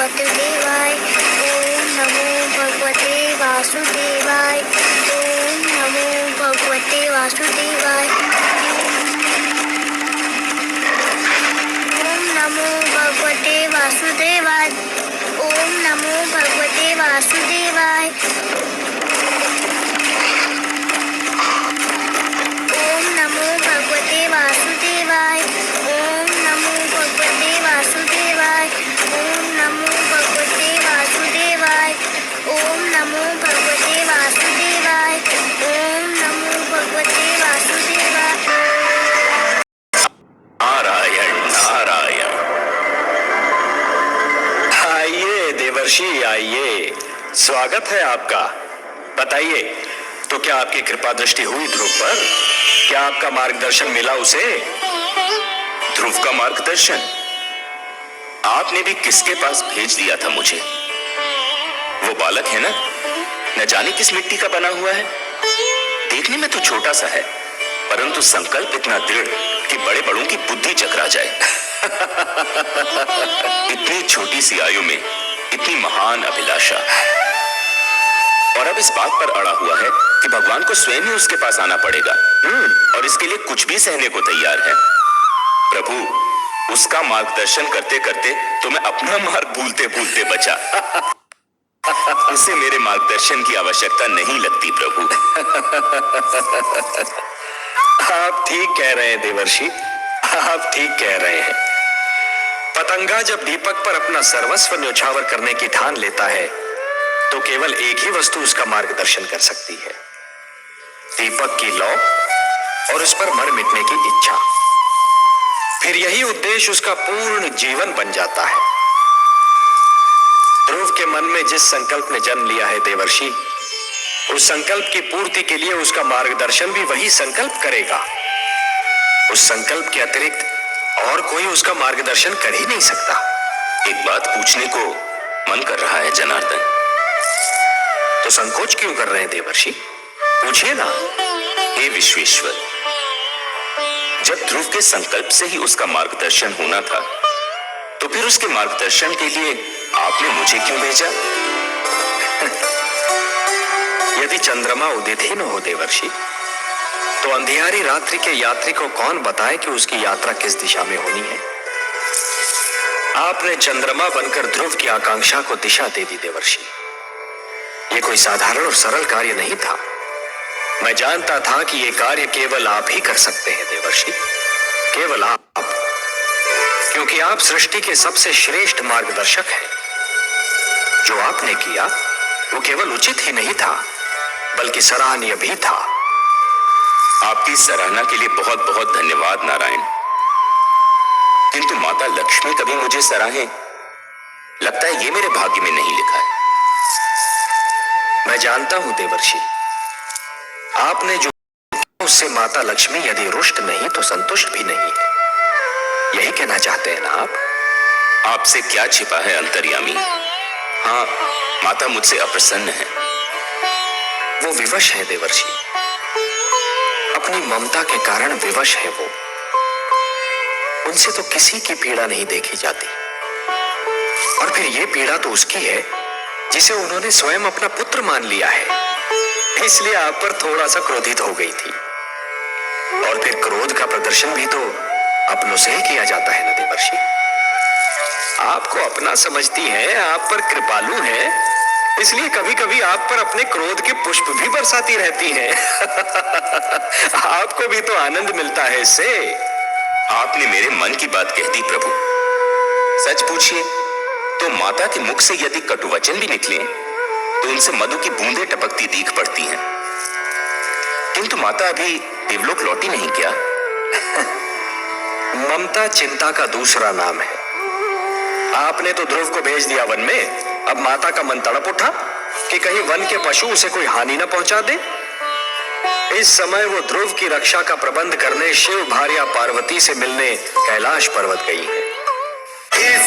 वासुदेवाय। ओम नमो भगवते वासुदेवाय। ओम नमो भगवते वासुदेवाय। ओम नमो भगवते वासुदेवाय। ओम नमो भगवते वासुदेवाय। ओम नमो भगवते वासुदेवाय। ओम नमो भगवते वासुदेवाय। ओम नमो भगवते वासुदेवाय। ओम नमो भगवते वासुदेवाय। ओम नमो भगवते वासुदेवाय। नारायण नारायण। आइए देवर्षि आइए, स्वागत है आपका। बताइए, तो क्या आपकी कृपा दृष्टि हुई ध्रुव पर? क्या आपका मार्गदर्शन मिला उसे? ध्रुव का मार्गदर्शन आपने भी किसके पास भेज दिया था मुझे? वो बालक है ना, न जाने किस मिट्टी का बना हुआ है। देखने में तो छोटा सा है, परंतु संकल्प इतना दृढ़ कि बड़े बड़ों की बुद्धि चकरा जाए। इतनी छोटी सी आयु में इतनी महान अभिलाषा, और अब इस बात पर अड़ा हुआ है कि भगवान को स्वयं ही उसके पास आना पड़ेगा, और इसके लिए कुछ भी सहने को तैयार है। प्रभु, उसका मार्गदर्शन करते करते तो मैं अपना मार्ग भूलते भूलते बचा। उसे मेरे मार्गदर्शन की आवश्यकता नहीं लगती प्रभु। आप ठीक कह रहे हैं देवर्षि, आप ठीक कह रहे हैं। पतंगा जब दीपक पर अपना सर्वस्व न्यौछावर करने की ठान लेता है तो केवल एक ही वस्तु उसका मार्गदर्शन कर सकती है, दीपक की लौ और उस पर मर मिटने की इच्छा। फिर यही उद्देश्य उसका पूर्ण जीवन बन जाता है। ध्रुव के मन में जिस संकल्प ने जन्म लिया है देवर्षि, उस संकल्प की पूर्ति के लिए उसका मार्गदर्शन भी वही संकल्प करेगा। उस संकल्प के अतिरिक्त और कोई उसका मार्गदर्शन कर ही नहीं सकता। एक बात पूछने को मन कर रहा है जनार्दन। तो संकोच क्यों कर रहे हैं देवर्षि? पूछिए ना। हे विश्वेश्वर, जब ध्रुव के संकल्प से ही उसका मार्गदर्शन होना था, तो फिर उसके मार्गदर्शन के लिए आपने मुझे क्यों भेजा? यदि चंद्रमा उदित ही न हो देवर्षि, तो अंधियारी रात्रि के यात्री को कौन बताए कि उसकी यात्रा किस दिशा में होनी है? आपने चंद्रमा बनकर ध्रुव की आकांक्षा को दिशा दे दी देवर्षि। यह कोई साधारण और सरल कार्य नहीं था। मैं जानता था कि यह कार्य केवल आप ही कर सकते हैं देवर्षि, केवल आप, क्योंकि आप सृष्टि के सबसे श्रेष्ठ मार्गदर्शक हैं। जो आपने किया वो केवल उचित ही नहीं था, बल्कि सराहनीय भी था। आपकी सराहना के लिए बहुत बहुत धन्यवाद नारायण। किंतु माता लक्ष्मी कभी मुझे सराहे, लगता है ये मेरे भाग्य में नहीं लिखा है। मैं जानता हूं देवर्षि, आपने जो उससे माता लक्ष्मी यदि रुष्ट नहीं तो संतुष्ट भी नहीं है। यही कहना चाहते हैं ना आप? आपसे क्या छिपा है अंतर्यामी? हाँ, माता मुझसे अप्रसन्न है। वो विवश है देवर्षि, अपनी ममता के कारण विवश है वो। उनसे तो किसी की पीड़ा नहीं देखी जाती, और फिर ये पीड़ा तो उसकी है जिसे उन्होंने स्वयं अपना पुत्र मान लिया है। इसलिए आप पर थोड़ा सा क्रोधित हो गई थी, और फिर क्रोध का प्रदर्शन भी तो अपनों से ही किया जाता है ना देवर्षि। आपको अपना समझती है, आप पर कृपालु है, इसलिए कभी कभी आप पर अपने क्रोध के पुष्प भी बरसाती रहती हैं। आपको भी तो आनंद मिलता है इससे। आपने मेरे मन की बात कह दी प्रभु। सच पूछिए तो माता के मुख से यदि कटु वचन भी निकले तो उनसे मधु की बूंदें टपकती दिख पड़ती हैं। किंतु माता अभी देवलोक लौटी नहीं क्या? ममता चिंता का दूसरा नाम है। आपने तो ध्रुव को भेज दिया वन में, अब माता का मन तड़प उठा कि कहीं वन के पशु उसे कोई हानि न पहुंचा दे। इस समय वो ध्रुव की रक्षा का प्रबंध करने शिव भार्या पार्वती से मिलने कैलाश पर्वत गई है।